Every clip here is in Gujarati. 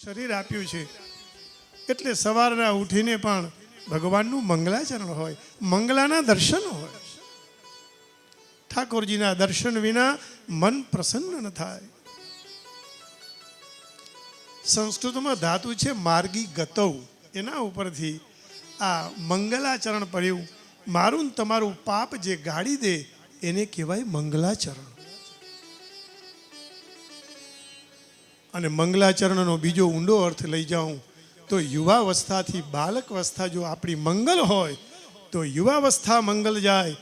શરીર આપ્યું છે એટલે સવારના ઉઠીને પણ ભગવાનનું મંગલાચરણ હોય, મંગલાના દર્શન હોય. ઠાકોરજીના દર્શન વિના મન પ્રસન્ન ન થાય. સંસ્કૃતમાં ધાતુ છે માર્ગી ગતૌ, એના ઉપરથી આ મંગલાચરણ પડ્યું. મારું ને તમારું પાપ જે ગાળી દે એને કહેવાય મંગલાચરણ. અને મંગલાચરણનો બીજો ઊંડો અર્થ લઈ જાઉં તો યુવાવસ્થાથી બાલક અવસ્થા જો આપણી મંગલ હોય તો યુવાવસ્થા મંગલ જાય,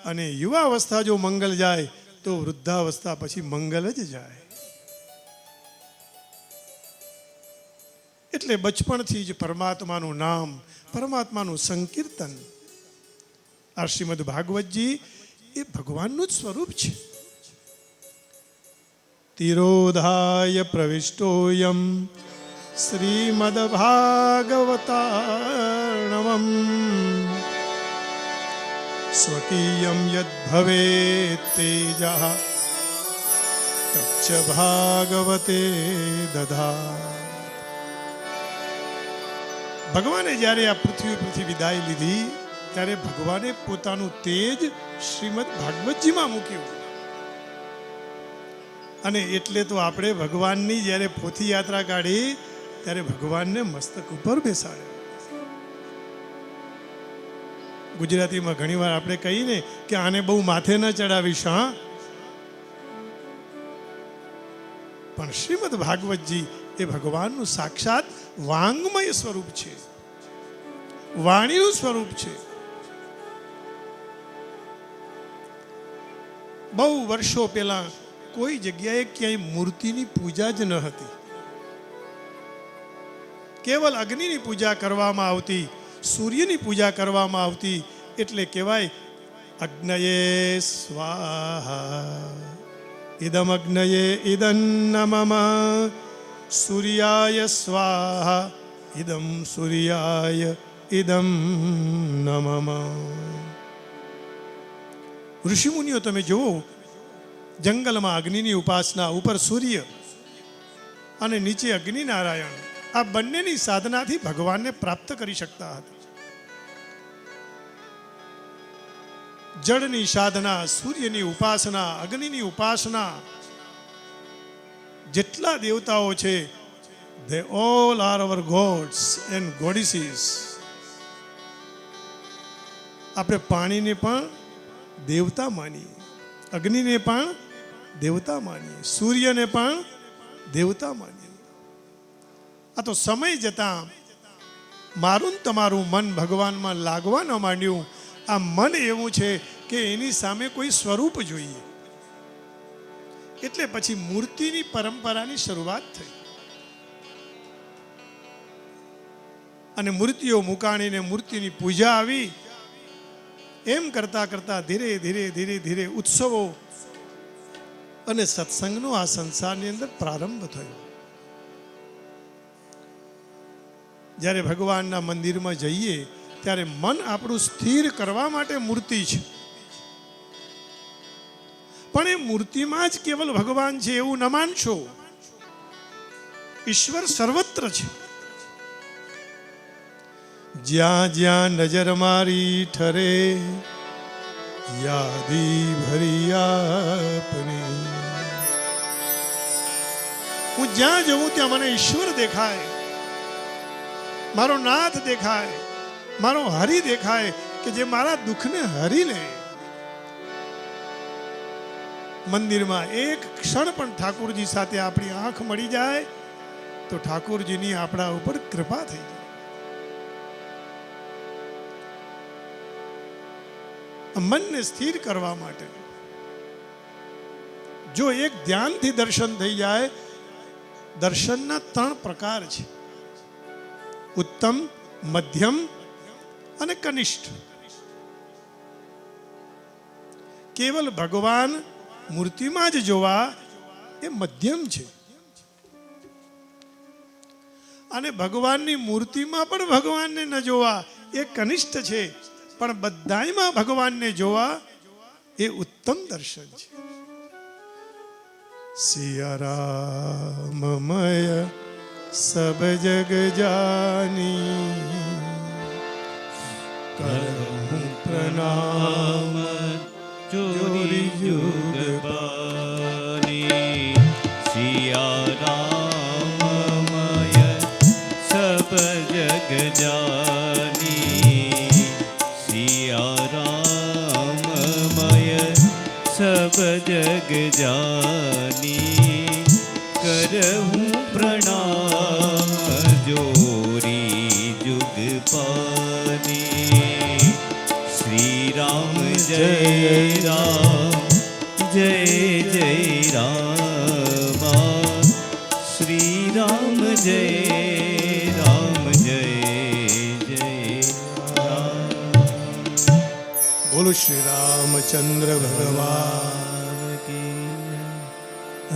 અને યુવાવસ્થા જો મંગલ જાય તો વૃદ્ધાવસ્થા પછી મંગલ જ જાય. એટલે બચપણથી જ પરમાત્માનું નામ, પરમાત્માનું સંકીર્તન. આ શ્રીમદ ભાગવતજી એ ભગવાનનું જ સ્વરૂપ છે. તિરોધાય પ્રવિષ્ટોયમ શ્રીમદ ભાગવતાર્ણવમ સ્વકીયમ યદ ભવેત તેજઃ તચ્ચ ભાગવતે દધા. ભગવાને જ્યારે આ પૃથ્વી પરથી વિદાય લીધી ત્યારે ભગવાને પોતાનું તેજ શ્રીમદ ભાગવતજીમાં મૂક્યું. અને એટલે તો આપણે ભગવાનની જ્યારે પોથી યાત્રા કાઢી ત્યારે ભગવાનને મસ્તક ઉપર બેસાડ્યા. ગુજરાતીમાં ઘણીવાર આપણે કહીને કે આને બહુ માથે ન ચડાવીશ, હા, પણ શ્રીમદ ભાગવતજી એ ભગવાનનું સાક્ષાત વાંગમય સ્વરૂપ છે, વાણીનું સ્વરૂપ છે. બહુ વર્ષો પહેલા કોઈ જગ્યાએ ક્યાંય મૂર્તિની પૂજા જ ન હતી. કેવલ અગ્નિની પૂજા કરવામાં આવતી, સૂર્યની પૂજા કરવામાં આવતી. એટલે કહેવાય અગ્નયે સ્વાહા ઇદમ અગ્નયે ઇદં નમઃ સૂર્યાય સ્વાહા ઇદમ સૂર્યાય ઇદમ નમઃ. ઋષિમુનિઓ તમે જુઓ, જંગલમાં અગ્નિની ઉપાસના, ઉપર સૂર્ય અને નીચે અગ્નિનારાયણ, આ બંનેની સાધનાથી ભગવાનને પ્રાપ્ત કરી શકતા હતા. જળની સાધના, સૂર્યની ઉપાસના, અગ્નિની ઉપાસના, જેટલા દેવતાઓ છે they all are our gods and goddesses. આપણે પાણીને પણ દેવતા માનીએ, અગ્નિને પણ દેવતા માનીએ, સૂર્યને પણ દેવતા માનીએ. આ તો સમય જતાં મારું તમારું મન ભગવાનમાં લાગવા ન માંડ્યું. આ મન એવું છે કે એની સામે કોઈ સ્વરૂપ જોઈએ, એટલે પછી મૂર્તિની પરંપરાની શરૂઆત થઈ. અને મૂર્તિઓ મુકાણીને મૂર્તિની પૂજા આવી. એમ કરતા કરતા ધીરે ધીરે ધીરે ધીરે ઉત્સવો અને સત્સંગનો આ સંસારની અંદર પ્રારંભ થયો. જ્યારે ભગવાનના મંદિરમાં જઈએ ત્યારે મન આપણું સ્થિર કરવા માટે મૂર્તિ છે. પણ એ મૂર્તિમાં જ કેવલ ભગવાન છે એવું ન માનશો. ઈશ્વર સર્વત્ર છે. જ્યાં જ્યાં નજર મારી ઠરે યાદી ભરી આપની. હું જ્યાં જઉં ત્યાં મને ઈશ્વર દેખાય, મારો નાથ દેખાય, મારો હરિ દેખાય કે જે મારા દુઃખને હરી લે. મંદિરમાં એક ક્ષણ પણ ઠાકોરજી સાથે આપણી આંખ મળી જાય તો ઠાકોરજીની આપણા ઉપર કૃપા થઈ જાય. મનને સ્થિર કરવા માટે જો એક ધ્યાનથી દર્શન થઈ જાય. દર્શનના 3 પ્રકાર છે, ઉત્તમ, મધ્યમ અને કનિષ્ઠ. કેવલ ભગવાન મૂર્તિમાં જ જોવા એ મધ્યમ છે, અને ભગવાનની મૂર્તિમાં પણ ભગવાનને ન જોવા એ કનિષ્ઠ છે. પણ બધાયમાં ભગવાનને જોવા એ ઉત્તમ દર્શન છે. સિયા રામમય सब जग जानी करहूँ प्रणाम जोरी जुग बानी सिया राममय सब जग जानी सिया राममय सब जग जानी करहूँ प्रणाम जोरी जुग पानी श्री राम जय राम जय जय राम श्री राम जय जय राम। बोलो श्री रामचंद्र भगवान की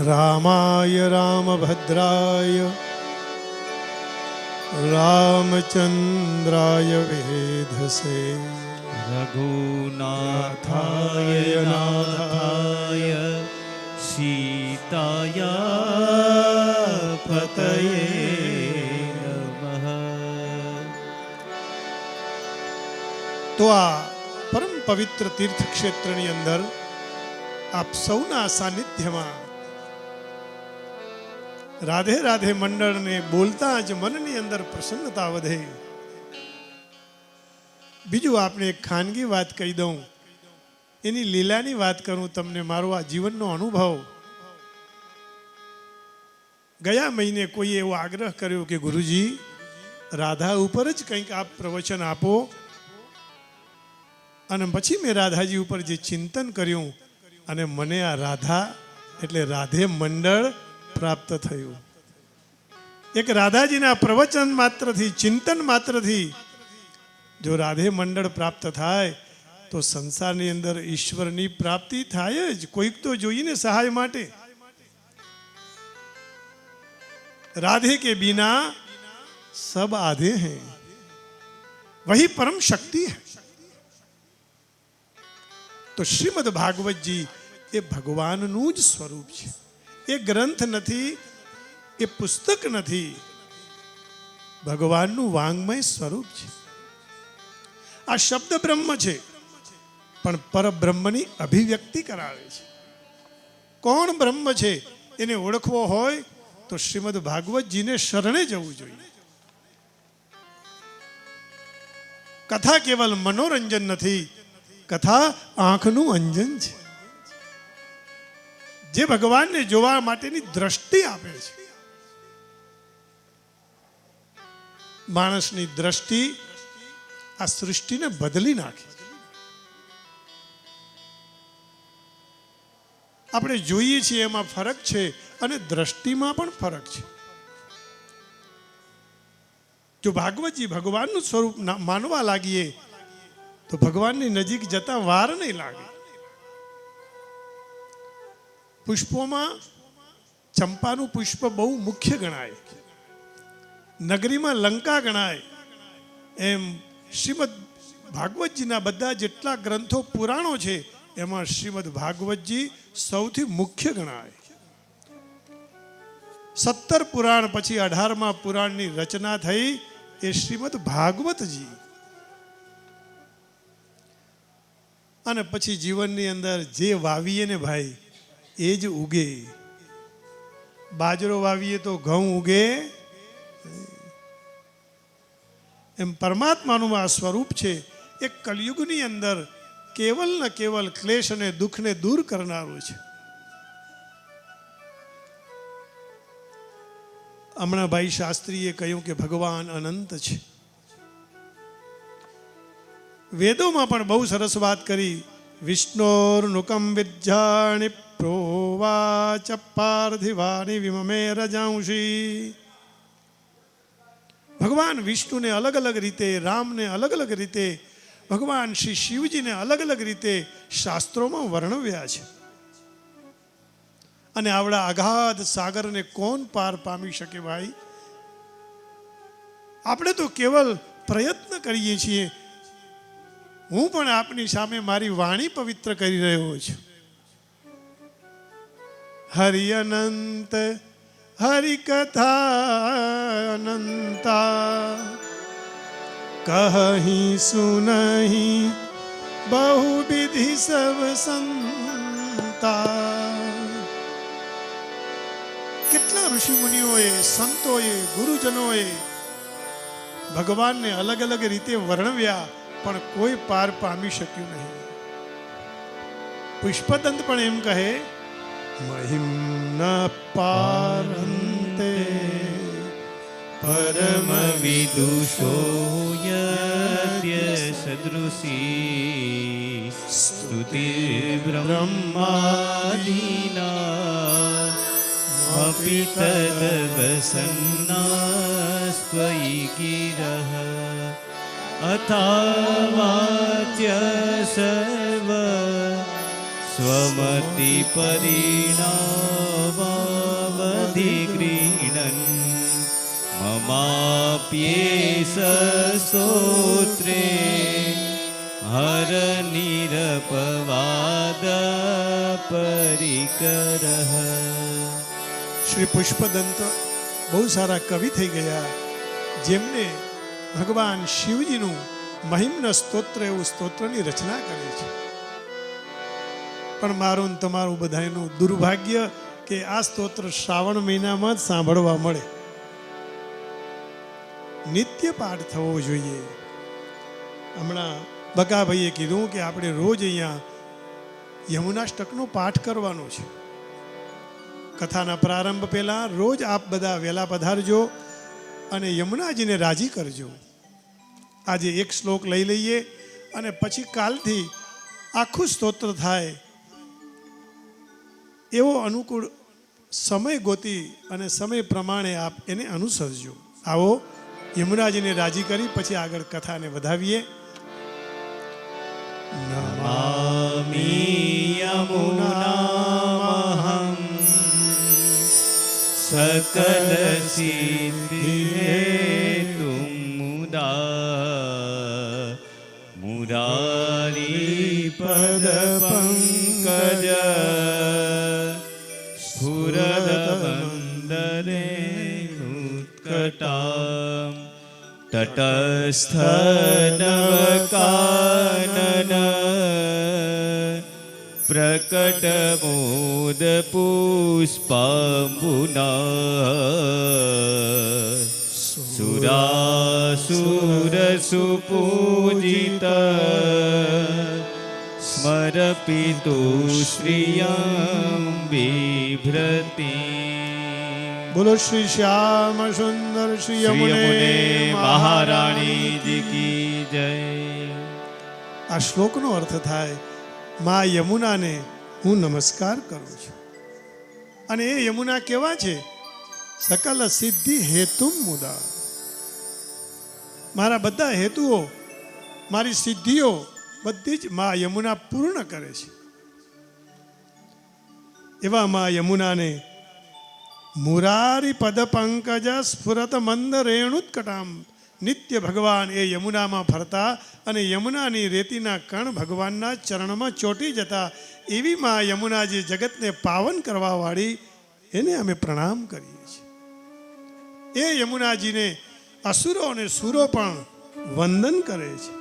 रामाय रामभद्राय रामचंद्राय वेधसे रघुनाथाय नाथाय सीताया पतये नमः। તો આ પરમ પવિત્ર તીર્થ ક્ષેત્રની અંદર આપ સૌના સાનિધ્યમાં રાધે રાધે મંડળને બોલતા જ મનની અંદર પ્રસન્નતા વધે. બીજું આપણે એક ખાનગી વાત કહી દઉં, એની લીલાની વાત કરું તમને, મારો આ જીવનનો અનુભવ. ગયા મહિને કોઈએ એવો આગ્રહ કર્યો કે ગુરુજી રાધા ઉપર જ કંઈક આપ પ્રવચન આપો, અને પછી મેં રાધાજી ઉપર જે ચિંતન કર્યું અને મને આ રાધા એટલે રાધે મંડળ પ્રાપ્ત થયું. એક રાધાજીના પ્રવચન માત્રથી, ચિંતન માત્રથી જો રાધે મંડળ પ્રાપ્ત થાય તો સંસારની અંદર ઈશ્વરની પ્રાપ્તિ થાય જ. કોઈક તો જોઈએ ને સહાય માટે. राधे के बिना सब आधे हैं, वही परम शक्ति है. तो श्रीमद् भागवत जी એ ભગવાનનું જ સ્વરૂપ છે. એ ગ્રંથ નથી, એ પુસ્તક નથી, ભગવાનનું વાંગમય સ્વરૂપ છે. આ શબ્દ બ્રહ્મ છે પણ પરબ્રહ્મની અભિવ્યક્તિ કરાવે છે. કોણ બ્રહ્મ છે એને ઓળખવો હોય તો શ્રીમદ્ ભાગવતજીને શરણે જવું જોઈએ. કથા કેવલ મનોરંજન નથી, કથા આંખનું અંજન છે, જે ભગવાનને જોવા માટેની દ્રષ્ટિ આપે છે. માણસની દ્રષ્ટિ આ સૃષ્ટિને બદલી નાખે. આપણે જોઈએ છીએ એમાં ફરક છે અને દ્રષ્ટિમાં પણ ફરક છે. જો ભાગવતજી ભગવાનનું સ્વરૂપ માનવા લાગીએ તો ભગવાનની નજીક જતા વાર નહીં લાગે. પુષ્પોમાં ચંપાનું પુષ્પ બહુ મુખ્ય ગણાય, નગરીમાં લંકા ગણાય, એમ શ્રીમદ ભાગવતજીના બધા જેટલા ગ્રંથો પુરાણો છે એમાં શ્રીમદ ભાગવતજી સૌથી મુખ્ય ગણાય. 17 પુરાણ પછી 18મા પુરાણની રચના થઈ એ શ્રીમદ ભાગવતજી. અને પછી જીવનની અંદર જે વાવીએ ને ભાઈ એ જ ઉગે. બાજરો વાવીએ તો ઘઉં ઉગે, એમ પરમાત્માનું આ સ્વરૂપ છે. એક કલયુગની અંદર કેવલ ને કેવલ ક્લેશ અને દુઃખને દૂર કરનારું છે. હમણાં ભાઈ શાસ્ત્રીએ કહ્યું કે ભગવાન અનંત છે. વેદોમાં પણ બહુ સરસ વાત કરી. વિષ્ણોર્નુકમ વિદ્યાણિ પ્રોવાચ પાર્થિવાનિ વિમમે રજાંશી. ભગવાન વિષ્ણુને અલગ અલગ રીતે, રામને અલગ અલગ રીતે, ભગવાન શ્રી શિવજીને અલગ અલગ રીતે શાસ્ત્રોમાં વર્ણવ્યા છે. અને આવડા અગાધ સાગરને કોણ પાર પામી શકે ભાઈ? આપણે તો કેવલ પ્રયત્ન કરીએ છીએ. હું પણ આપની સામે મારી વાણી પવિત્ર કરી રહ્યો છું. હરિ અનંત હરિ કથા અનંતા કહી સુનહી બહુ વિધિ સબ સંતા. કેટલા ઋષિ મુનિઓએ, સંતોએ, ગુરુજનોએ ભગવાનને અલગ અલગ રીતે વર્ણવ્યા, પણ કોઈ પાર પામી શક્યું નહીં. પુષ્પદંત પણ એમ કહે, મહિમ ન પારંતે પરમ વિદુષો યદ્ય સદૃશી સ્તુતિ બ્રહ્માદીના અપિ તદવસન્નાસ્ત્વયિ ગિરઃ અથાવાચ્ય સર્વ સ્વમતિ પરિણામાવધિગૃહ્ણન મમાપ્યેષ સ્તોત્રે હર નિરપવાદ પરિકરઃ. શ્રી પુષ્પદંત બહુ સારા કવિ થઈ ગયા, જેમને ભગવાન શિવજીનું મહિમ્ન સ્તોત્ર એવું સ્તોત્રની રચના કરે છે. પણ મારું ને તમારું બધાનું દુર્ભાગ્ય કે આ સ્તોત્ર શ્રાવણ મહિનામાં જ સાંભળવા મળે. નિત્ય પાઠ થવો જોઈએ. હમણાં બકાભાઈએ કીધું કે આપણે રોજ અહીંયા યમુનાષ્ટકનો પાઠ કરવાનો છે. કથાના પ્રારંભ પહેલા રોજ આપ બધા વહેલા પધારજો અને યમુનાજીને રાજી કરજો. આજે એક શ્લોક લઈ લઈએ અને પછી કાલથી આખું સ્તોત્ર થાય એવો અનુકૂળ સમય ગોતી અને સમય પ્રમાણે આપ એને અનુસરજો. આવો યમુનાજીને રાજી કરી પછી આગળ કથાને વધાવીએ. નમામિ યમુનામહં सकल सिद्धि हेतुं मुदा मुरारी पद पंकज स्फुरद वंदने उत्कटां तटस्थ नवकानन प्रकट मोद पुष्पाम्बुना सुरासुर सुपूजित स्मरपितु श्रियं बिभ्रति. બોલો શ્રી શ્યામ સુંદર શ્રી યમુને મહારાણી જી કી જય. આ શ્લોકનો અર્થ થાય, મા યમુનાને હું નમસ્કાર કરું છું. અને એ યમુના કેવા છે? સકલ સિદ્ધિ હેતુ મુદા. મારા બધા હેતુઓ, મારી સિદ્ધિઓ બધી જ મા યમુના પૂર્ણ કરે છે. એવા મા યમુનાને મુરારી પદ પંકજ સ્ફુરત મંદ રેણુત્કટામ. નિત્ય ભગવાન એ યમુનામાં ફરતા અને યમુનાની રેતીના કણ ભગવાનના ચરણમાં ચોંટી જતા એવી માં યમુના જે જગતને પાવન કરવા વાળી, એને અમે પ્રણામ કરીએ છીએ. એ યમુનાજીને અસુરો અને સુરો પણ વંદન કરે છે.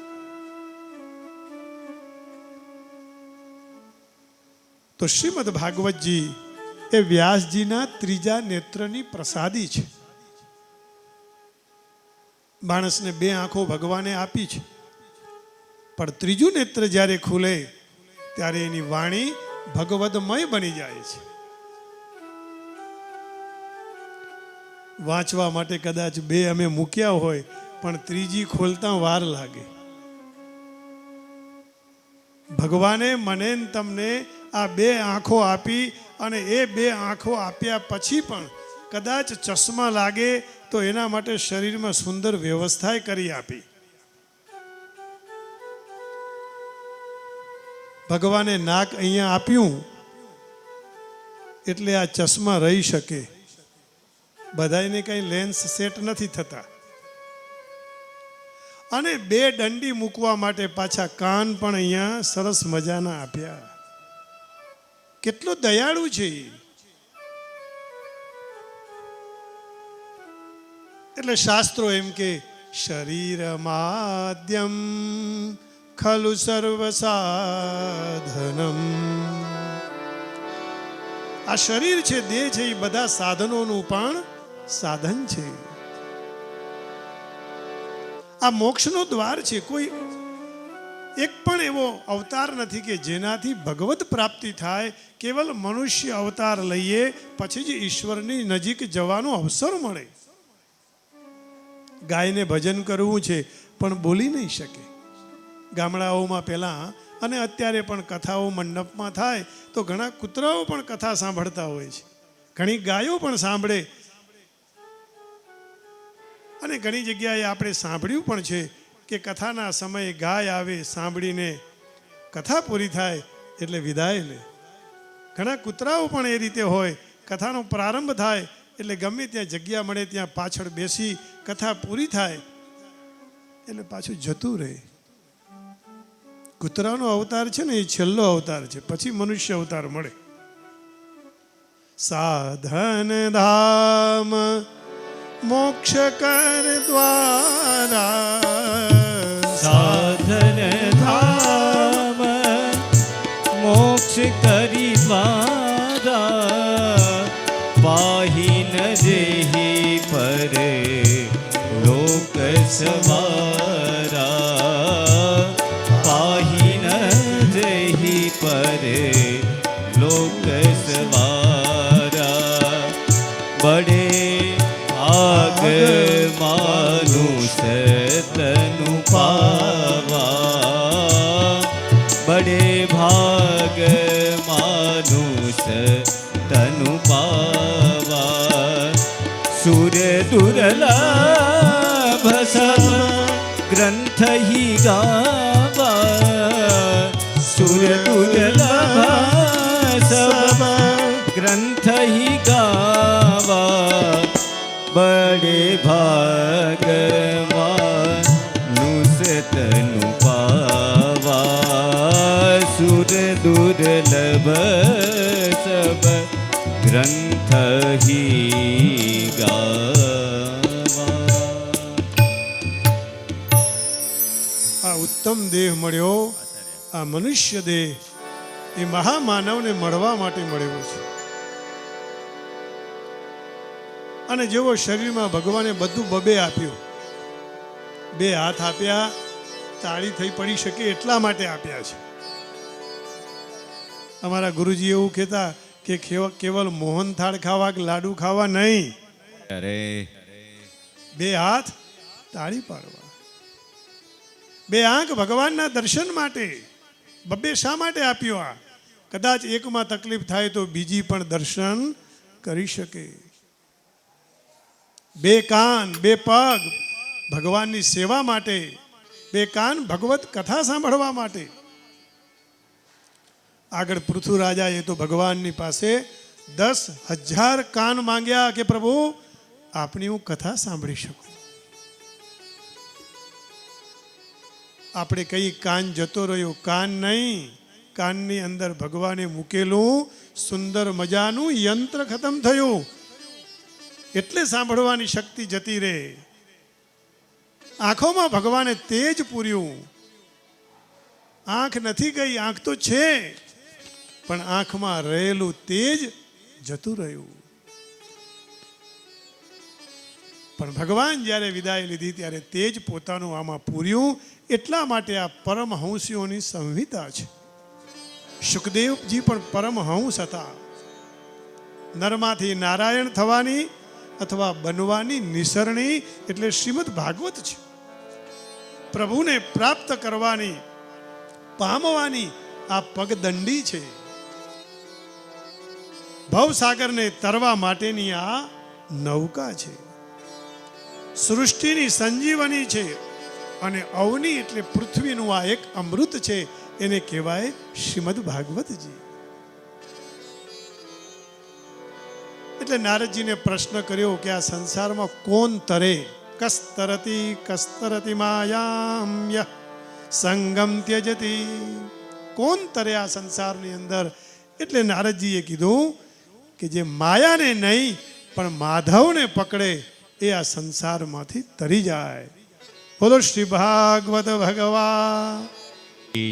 તો શ્રીમદ ભાગવતજી એ વ્યાસજીના ત્રીજા નેત્રની પ્રસાદી છે. માણસને બે આંખો ભગવાને આપી છે, પણ ત્રીજું નેત્ર જ્યારે ખુલે ત્યારે એની વાણી ભગવદમય બની જાય છે. વાંચવા માટે કદાચ બે અમે મૂક્યા હોય, પણ ત્રીજી ખોલતા વાર લાગે. ભગવાને મને ને તમને આ બે આંખો આપી, અને એ બે આંખો આપ્યા પછી પણ કદાચ ચશ્મા લાગે તો એના માટે શરીરમાં સુંદર વ્યવસ્થા કરી આપી. ભગવાને નાક અહીંયા આપ્યું એટલે આ ચશ્મા રહી શકે. બધાને કઈ લેન્સ સેટ નથી થતા. અને બે દંડી મૂકવા માટે પાછા કાન પણ અહીંયા સરસ મજાના આપ્યા. કેટલો દયાળુ છે. એટલે શાસ્ત્રો એમ કે શરીર માધ્યમ ખલુ સર્વ સાધનમ. આ શરીર છે, દેહ છે, એ બધા સાધનોનું પણ સાધન છે. આ મોક્ષનો દ્વાર છે. કોઈ એક પણ એવો અવતાર નથી કે જેનાથી ભગવત પ્રાપ્તિ થાય. કેવલ મનુષ્ય અવતાર લઈએ પછી જ ઈશ્વરની નજીક જવાનો અવસર મળે. ગાયને ભજન કરવું છે પણ બોલી નહીં શકે. ગામડાઓમાં પહેલાં અને અત્યારે પણ કથાઓ મંડપમાં થાય તો ઘણા કૂતરાઓ પણ કથા સાંભળતા હોય છે, ઘણી ગાયો પણ સાંભળે. અને ઘણી જગ્યાએ આપણે સાંભળ્યું પણ છે કે કથાના સમયે ગાય આવે, સાંભળીને કથા પૂરી થાય એટલે વિદાય લે. ઘણા કૂતરાઓ પણ એ રીતે હોય. કથાનો પ્રારંભ થાય એટલે ગમે ત્યાં જગ્યા મળે ત્યાં પાછળ બેસી કથા પૂરી થાય એટલે પાછું જતું રહે. કૂતરાનો અવતાર છે ને એ છેલ્લો અવતાર છે, પછી મનુષ્ય અવતાર મળે. સાધન ધામ મોક્ષ કર દ્વારા, સાધન ધામ મોક્ષ કરી દ્વારા, પાહી ન જેહી પરે લોક સવારા, પાહી ન જેહી પરે લોક સવારા. બડે ભાગ માનુષ તનુ પાવા, બડે ભાગ માનુષ તનુ પાવા. સુર દુર્લભ સબ ગ્રંથ હી ગાવા, સુર દુર્લભ સબ ગ્રંથ હી ગાવા. બડે ભાગમાં નુસતનુ પાવા, સુર દુર્લભ સબ ગ્રંથ હી ગાવા. આ ઉત્તમ દેહ મળ્યો, આ મનુષ્ય દેહ એ મહામાનવને મળવા માટે મળ્યો છે. અને જેવો શરીરમાં ભગવાને બધું બબે આપ્યું, 2 હાથ આપ્યા, તાળી થઈ પડી શકે એટલા માટે આપ્યા છે. અમારા ગુરુજી એવું કહેતા કે કેવલ મોહનથાળ ખાવા કે લાડુ ખાવા નહીં, અરે 2 હાથ તાળી પાડવા, 2 આંખ ભગવાનના દર્શન માટે. બબે શા માટે આપ્યો? આ કદાચ એકમાં તકલીફ થાય તો બીજી પણ દર્શન કરી શકે. 2 કાન, 2 પગ ભગવાનની સેવા માટે, 2 કાન ભગવત કથા સાંભળવા માટે. આગળ પૃથુ રાજાએ તો ભગવાનની પાસે 10,000 કાન માંગ્યા કે પ્રભુ આપની હું કથા સાંભળી શકું. આપણે કઈ કાન જતો રહ્યો, કાન નહીં, કાનની અંદર ભગવાને મૂકેલું સુંદર મજાનું યંત્ર ખતમ થયું એટલે સાંભળવાની શક્તિ જતી રહે. આંખોમાં ભગવાને તેજ પૂર્યું. આંખ નથી ગઈ, આંખ તો છે, પણ આંખમાં રહેલું તેજ જતું રહ્યું. પણ ભગવાન જ્યારે વિદાય લીધી ત્યારે તેજ પોતાનું આમાં પૂર્યું. એટલા માટે આ પરમહંસીઓની સંહિતા છે. સુખદેવજી પણ પરમહંસ હતા. નરમાંથી નારાયણ થવાની અથવા બનવાની નિસરણી એટલે શ્રીમદ ભાગવત છે. પ્રભુને પ્રાપ્ત કરવાની, પામવાની આ પગદંડી છે. ભવસાગરને તરવા માટેની આ નૌકા છે. સૃષ્ટિની સંજીવની છે. અને અવની એટલે પૃથ્વીનું આ એક અમૃત છે. એને કહેવાય શ્રીમદ ભાગવતજી. એટલે નારદજીને પ્રશ્ન કર્યો કે આ સંસારમાં કોણ તરે? કસ્તરતી માયામ્ય સંગમ ત્યજતી. કોણ તરે આ સંસારની અંદર? એટલે નારદજીએ કીધું કે જે માયાને નહીં પણ માધવને પકડે એ આ સંસારમાંથી તરી જાય. બોલો શ્રી ભાગવત ભગવાન.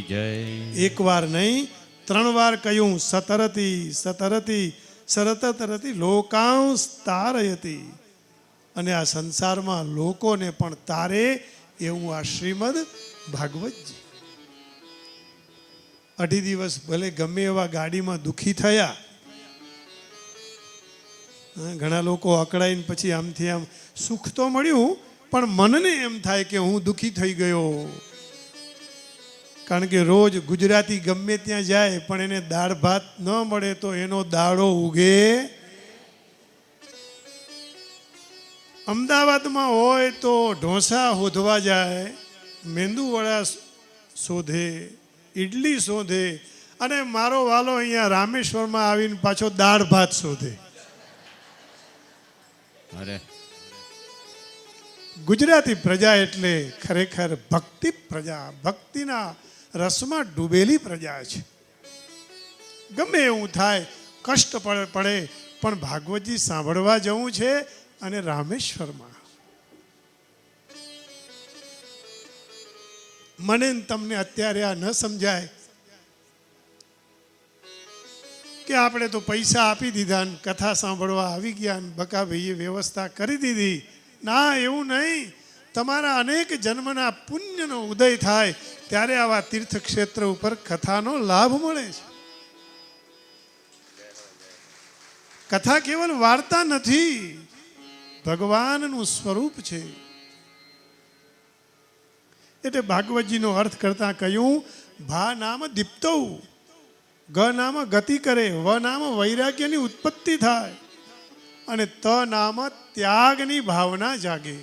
જય. એકવાર નહીં 3 વાર કહ્યું, સતરતી સતરતી સરતરતી લોકાંશ તારયતી. અને આ સંસારમાં લોકોને પણ તારે એવું આ શ્રીમદ ભાગવતજી. 2 દિવસ ભલે ગમે એવા ગાડીમાં દુઃખી થયા, ઘણા લોકો અકળાઈને પછી આમથી આમ સુખ તો મળ્યું, પણ મનને એમ થાય કે હું દુઃખી થઈ ગયો. કારણ કે રોજ ગુજરાતી ગમે ત્યાં જાય પણ એને દાળ ભાત ન મળે તો એનો દાડો ઉગે. અમદાવાદમાં હોય તો ઢોસા શોધવા જાય, મેંદુવડા શોધે, ઇડલી શોધે, અને મારો વાલો અહીંયા રામેશ્વરમાં આવીને પાછો દાળ ભાત શોધે. અરે ગુજરાતી પ્રજા એટલે ખરેખર ભક્તિ પ્રજા, ભક્તિના રસમાં ડૂબેલી પ્રજા છે. ગમે એવું થાય, કષ્ટ પડે, પણ ભાગવતજી સાંભળવા જવું છે. અને રામેશ્વરમાં મને તમને અત્યારે આ ન સમજાય કે આપણે તો પૈસા આપી દીધા ને કથા સાંભળવા આવી ગયા ને બકાભાઈએ વ્યવસ્થા કરી દીધી. ના, એવું નહીં. તમારા અનેક જન્મના પુણ્યનો ઉદય થાય ત્યારે આવા તીર્થક્ષેત્ર ઉપર કથાનો લાભ મળે છે. કથા કેવલ વાર્તા નથી, ભગવાનનું સ્વરૂપ છે. એટલે ભાગવતજીનો અર્થ કરતા કહ્યું, ભા નામ દીપ્તૌ, ગ નામ ગતિ કરે, વ નામ વૈરાગ્યની ઉત્પત્તિ થાય, અને ત નામ ત્યાગની ભાવના જાગે.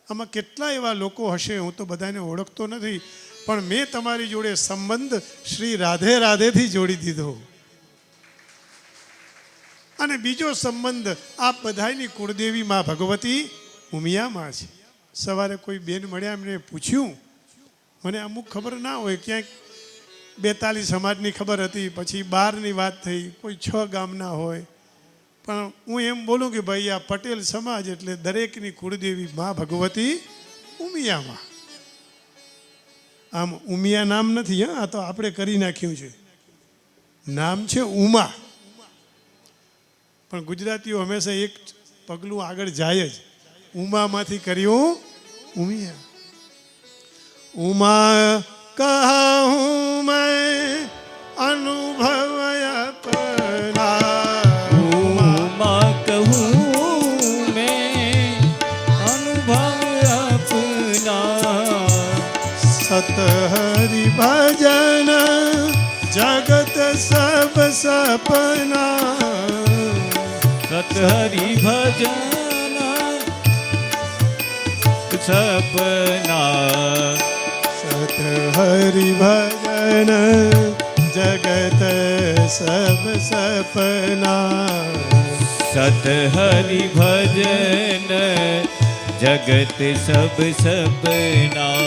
આમાં કેટલા એવા લોકો હશે, હું તો બધાને ઓળખતો નથી, પણ મેં તમારી જોડે સંબંધ શ્રી રાધે રાધેથી જોડી દીધો. અને બીજો સંબંધ આપ બધાની કુળદેવી માં ભગવતી ઉમિયામાં છે. સવારે કોઈ બેન મળ્યા, એમને પૂછ્યું, મને અમુક ખબર ના હોય, ક્યાંક 42 સમાજની ખબર હતી, પછી 12ની વાત થઈ, કોઈ 6 ગામના હોય, પણ હું એમ બોલું કે ભાઈ આ પટેલ સમાજ એટલે દરેકની કુળદેવી માં ભગવતી ઉમિયામાં. આમ ઉમિયા નામ નથી, હા, આ તો આપણે કરી નાખ્યું છે. નામ છે ઉમા, પણ ગુજરાતીઓ હંમેશા એક પગલું આગળ જાય જ. ઉમામાંથી કર્યું ઉમિયા. ઉમા કહું મેં અનુભવ અપના, ઉમા કહું મેં અનુભવ અપના, સત હરિ ભજન જગત સબ સપના, સત હરિ ભજન સપના, સત હરિ ભજન જગત સબ સપના, સત હરિ ભજન જગત સબ સપના.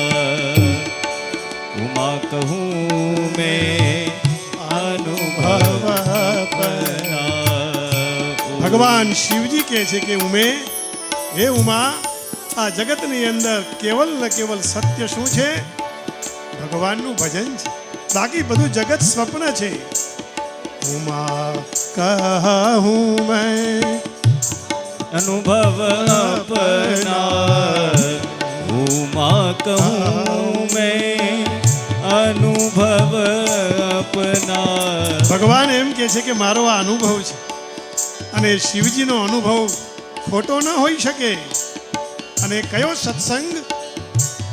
ઉમા કહું મેં અનુભવ અપના. ભગવાન શિવજી કહે છે કે ઉમે, હે ઉમા, આ જગતની અંદર કેવલ ને કેવલ સત્ય શું છે? ભગવાનનું ભજન છે. બાકી બધું જગત સ્વપ્ન છે. ઉમા કહું મેં અનુભવ અપના, ઉમા કહું મેં અનુભવ અપના. ભગવાન એમ કહે છે કે મારો આ અનુભવ છે, અને શિવજીનો અનુભવ ખોટો ન હોઈ શકે. અને કયો સત્સંગ?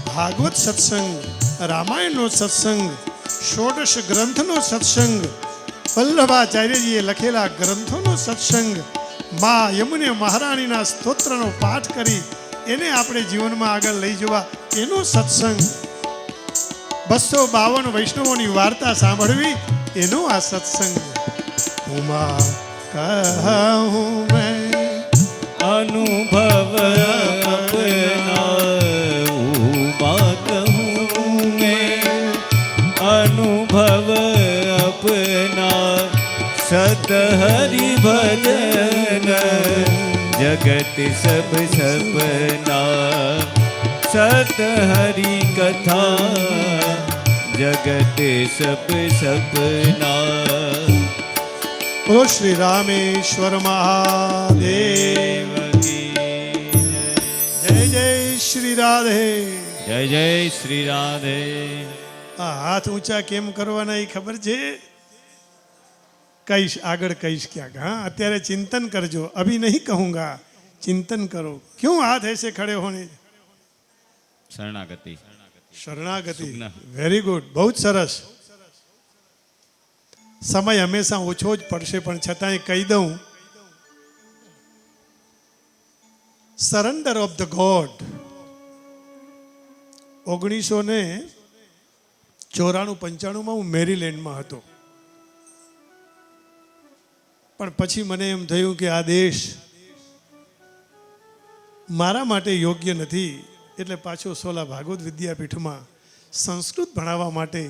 ભાગવત સત્સંગ, રામાયણનો સત્સંગ, ષોડશ ગ્રંથનો સત્સંગ, વલ્લભાચાર્યજીએ લખેલા ગ્રંથોનો સત્સંગ, મા યમુને મહારાણીના સ્તોત્રનો પાઠ કરી એને આપણે જીવનમાં આગળ લઈ જવા એનો સત્સંગ, 252 વૈષ્ણવોની વાર્તા સાંભળવી એનો આ સત્સંગ. ઉમા કહું મેં અનુભવ અપના, ઉમા કહું મેં અનુભવ અપના. સત હરિ ભજન जगत सब सपना सत हरि कथा जगत सब सपना बोलो श्री रामेश्वर महादेव जय जय શ્રી રાધે. જય જય શ્રી રાધે. આ હાથ ઊંચા કેમ કરવાના એ ખબર છે? કહીશ, આગળ કહીશ ક્યાંક. હા, અત્યારે ચિંતન કરજો. અભી નહીં કહુંગા, ચિંતન કરો. ક્यों हाथ ऐसे खड़े होने? શરણાગતિ. શરણાગતિ. વેરી ગુડ, બહુ જ સરસ. સમય હંમેશા ઓછો જ પડશે, પણ છતાંય કહી દઉં, સરેન્ડર ઓફ ધ ગોડ 1994-95 હું મેરીલેન્ડમાં હતો. પણ પછી મને એમ થયું કે આ દેશ મારા માટે યોગ્ય નથી, એટલે પાછો સોલા ભાગવત વિદ્યાપીઠમાં સંસ્કૃત ભણાવવા માટે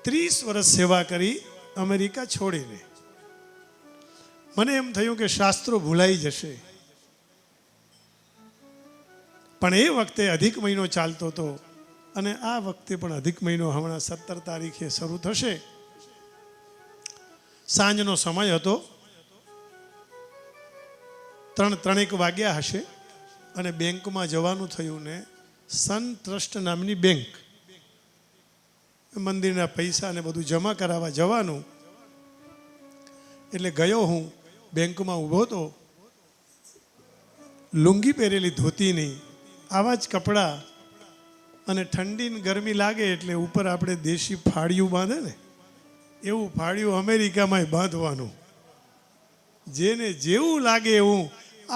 30 વર્ષ સેવા કરી અમેરિકા છોડીને. મને એમ થયું કે શાસ્ત્રો ભૂલાઈ જશે. પણ એ વખતે અધિક મહિનો ચાલતો હતો, અને આ વખતે પણ અધિક મહિનો હમણાં 17 તારીખે શરૂ થશે. સાંજનો સમય હતો, 3-3 વાગ્યા હશે, અને બેંકમાં જવાનું થયું ને સન ટ્રસ્ટ નામની બેંક, મંદિરના પૈસા ને બધું જમા કરાવવા જવાનું. એટલે ગયો હું, બેંકમાં ઊભો હતો, લુંગી પહેરેલી ધોતીની, આવા જ કપડાં, અને ઠંડી ને ગરમી લાગે એટલે ઉપર આપણે દેશી ફાળિયું બાંધે ને, એવું ફાળિયું અમેરિકામાં બાંધવાનું. જેને જેવું લાગે એવું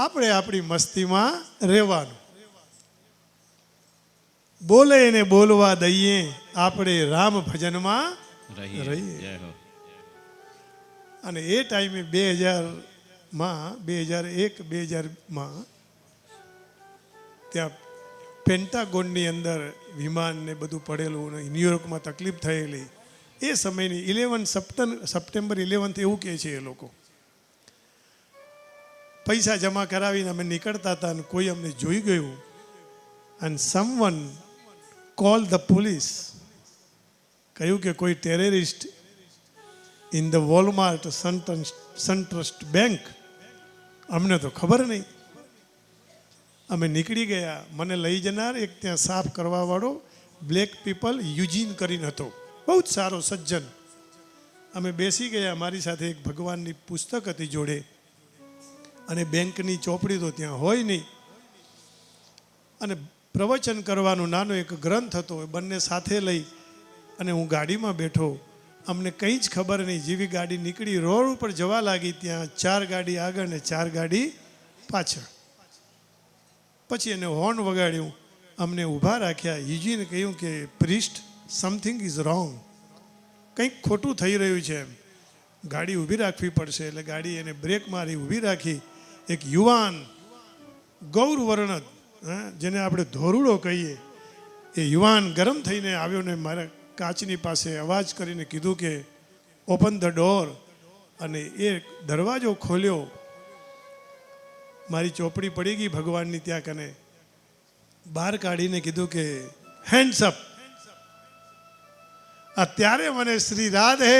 આપણે આપણી મસ્તીમાં રહેવાનું. બોલે એને બોલવા દઈએ, આપણે રામ ભજનમાં રહીએ. અને એ ટાઈમે 2001-2002 ત્યાં પેન્ટાગોનની અંદર વિમાન ને બધું પડેલું, ન્યુયોર્કમાં તકલીફ થયેલી. એ સમયની 11 સપ્ટેમ્બર 11 એવું કહે છે એ લોકો. પૈસા જમા કરાવીને અમે નીકળતા હતા, અને કોઈ અમને જોઈ ગયું, અને સમવન કોલ ધ પોલીસ, કહ્યું કે કોઈ terrorist in the Walmart Sun Trust Bank. અમને તો ખબર નહીં. અમે નીકળી ગયા. મને લઈ જનાર એક ત્યાં સાફ કરવાવાળો બ્લેક પીપલ યુજીન કરીને હતો, બહુ જ સારો સજ્જન. અમે બેસી ગયા. મારી સાથે એક ભગવાનની પુસ્તક હતી જોડે, અને બેંકની ચોપડી તો ત્યાં હોય નહીં, અને પ્રવચન કરવાનો નાનો એક ગ્રંથ હતો. એ બંને સાથે લઈ અને હું ગાડીમાં બેઠો. અમને કંઈ જ ખબર નહીં. જેવી ગાડી નીકળી, રોડ ઉપર જવા લાગી, ત્યાં 4 ગાડી આગળ ને 4 ગાડી પાછળ. પછી એને હોર્ન વગાડ્યું, અમને ઊભા રાખ્યા. યુજીને કહ્યું કે પ્રિસ્ટ, સમથિંગ ઇઝ રોંગ, કંઈક ખોટું થઈ રહ્યું છે, ગાડી ઊભી રાખવી પડશે. એટલે ગાડી એને બ્રેક મારી, ઊભી રાખી. એક યુવાન ગૌરવર્ણ, જેને આપણે ધોરુડો કહીએ, એ યુવાન ગરમ થઈને આવ્યો ને મારા કાચની પાસે અવાજ કરીને કીધું કે ઓપન ધ ડોર. અને એ દરવાજો ખોલ્યો. મારી ચોપડી પડી ગઈ ભગવાનની ત્યાં કને. બહાર કાઢીને કીધું કે હેન્ડ્સ અપ. અત્યારે મને શ્રી રાધે,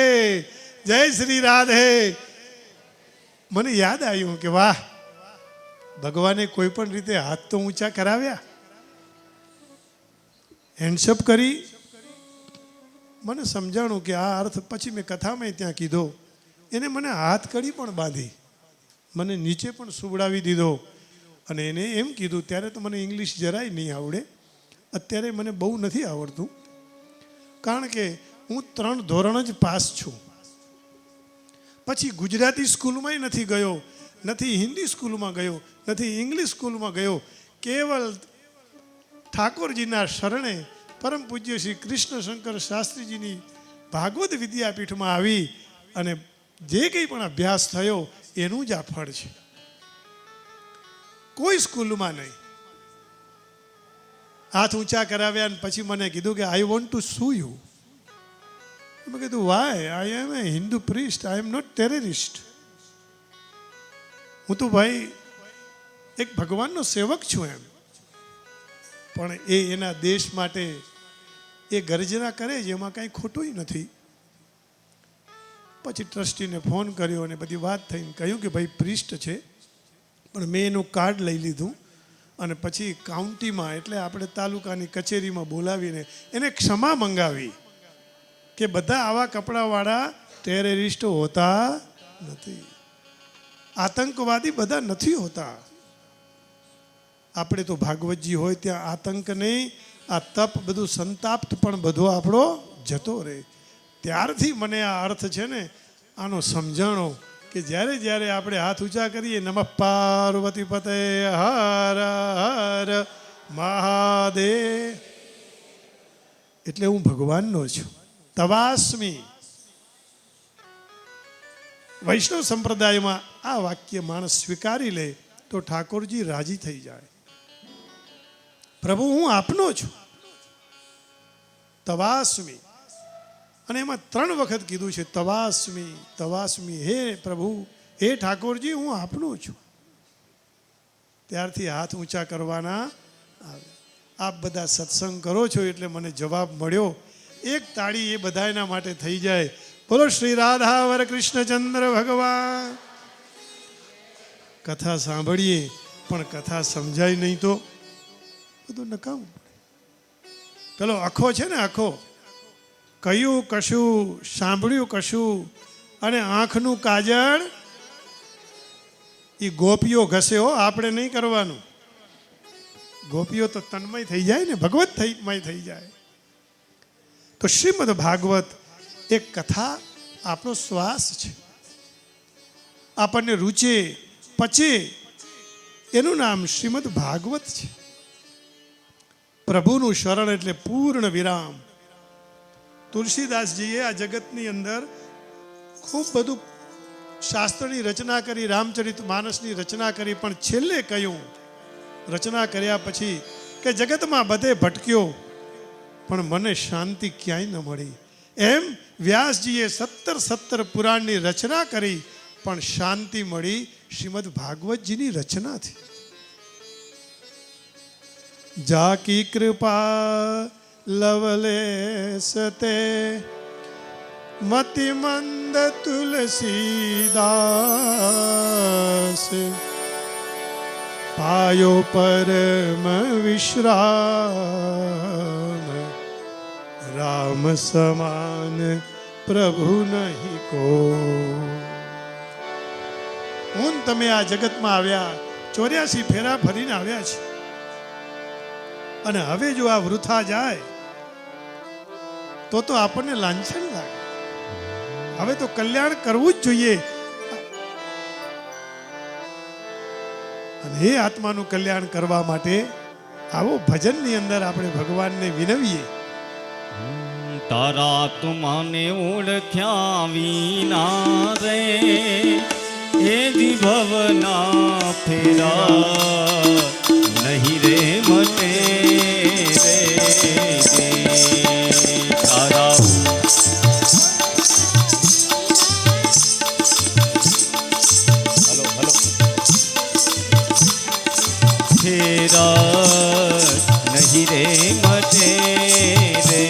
જય શ્રી રાધે, મને યાદ આવ્યું કે વાહ, ભગવાને કોઈ પણ રીતે હાથ તો ઊંચા કરાવ્યા, હેન્ડસઅપ કરી. મને સમજાણું કે આ અર્થ પછી મેં કથામાં ત્યાં કીધો. એને મને હાથ કડી પણ બાંધી, મને નીચે પણ સુવડાવી દીધો, અને એને એમ કીધું. ત્યારે તો મને ઇંગ્લિશ જરાય નહીં આવડે, અત્યારે મને બહુ નથી આવડતું, કારણ કે હું 3 ધોરણ જ પાસ છું. પછી ગુજરાતી સ્કૂલમાંય નથી ગયો, નથી હિન્દી સ્કૂલમાં ગયો, નથી ઇંગ્લિશ સ્કૂલમાં ગયો. કેવલ ઠાકોરજીના શરણે પરમ પૂજ્ય શ્રી કૃષ્ણશંકર શાસ્ત્રીજીની ભાગવત વિદ્યાપીઠમાં આવી, અને જે કંઈ પણ અભ્યાસ થયો એનું જ આ ફળ છે, કોઈ સ્કૂલમાં નહીં. હાથ ઊંચા કરાવ્યા, અને પછી મને કીધું કે I want to sue you. મેં કીધું why, I am a Hindu priest, I am not terrorist. હું તો ભાઈ એક ભગવાનનો સેવક છું એમ, પણ એ એના દેશ માટે એ ગર્જના કરે છે, એમાં કાંઈ ખોટું નથી. પછી ટ્રસ્ટીને ફોન કર્યો અને બધી વાત થઈને કહ્યું કે ભાઈ પ્રિસ્ટ છે, પણ મેં એનું કાર્ડ લઈ લીધું અને પછી કાઉન્ટીમાં એટલે આપણે તાલુકાની કચેરીમાં બોલાવીને એને ક્ષમા મંગાવી કે બધા આવા કપડાવાળા ટેરરિસ્ટો હોતા નથી, આતંકવાદી બધા નથી હોતા. આપણે તો ભાગવતજી હોય ત્યાં આતંક નહીં, આ તપ બધું સંતાપ્ત પણ બધો આપણો જતો રહે. ત્યારથી મને આ અર્થ છે ને આનો સમજાણો કે જ્યારે જ્યારે આપણે હાથ ઊંચા કરીએ નમઃ પાર્વતી પતે હર હર મહાદેવ, એટલે હું ભગવાનનો છું. તવાસ્મી. વૈષ્ણવ સંપ્રદાયમાં આ વાક્ય માણસ સ્વીકારી લે તો ઠાકોરજી રાજી થઈ જાય. પ્રભુ હું આપનો છું, તવાસ્મી. અને એમાં 3 વખત કીધું છે તવાસ્મી તવાસ્મી, હે પ્રભુ, હે ઠાકોરજી હું આપનો છું. ત્યારથી હાથ ઊંચા કરવાના આવે. આપ બધા સત્સંગ કરો છો એટલે મને જવાબ મળ્યો. એક તાળી એ બધા એના માટે થઈ જાય. બોલો શ્રી રાધાવર કૃષ્ણચંદ્ર ભગવાન. કથા સાંભળીએ પણ કથા સમજાય નહીં તો બધું નકામું પડે. પેલો આખો છે ને, આખો કહ્યું કશું, સાંભળ્યું કશું, અને આંખનું કાજળ એ ગોપીઓ ઘસે હો, આપણે નહીં કરવાનું. ગોપીઓ તો તન્મય થઈ જાય ને, ભગવત મય થઈ જાય. તો શ્રીમદ ભાગવત એક કથા આપણો શ્વાસ છે, આપણને રૂચે પચે એનું નામ શ્રીમદ ભાગવત છે. પ્રભુનું શરણ એટલે પૂર્ણ વિરામ. તુલસીદાસજીએ આ જગતની અંદર ખૂબ બધું શાસ્ત્રની રચના કરી, રામચરિત માનસની રચના કરી, પણ છેલ્લે કહ્યું રચના કર્યા પછી કે જગતમાં બધે ભટક્યો પણ મને શાંતિ ક્યાંય ન મળી. એમ વ્યાસજીએ 17 પુરાણની રચના કરી પણ શાંતિ મળી શ્રીમદ ભાગવતજીની રચનાથી. જાકી કૃપા લવલેશતે મતિ મંદ તુલસીદાસ, પાયો પરમ વિશ્રામ, રામ સમાન પ્રભુ નહીં કો. હું તમે આ જગતમાં આવ્યા, 84 ફેરા ફરીને આવ્યા છે, અને હવે જો આ વૃથા જાય તો આપણને લાંછન લાગે. હવે તો કલ્યાણ કરવું જ જોઈએ. અને એ આત્માનું કલ્યાણ કરવા માટે આવો ભજનની અંદર આપણે ભગવાનને વિનવીએ. તારા તુમાને ઓળખ્યા વિના રે એ ભવના ફેરા નહીં રે મટે રે. તારા ફેરા નહીં રે મટે રે.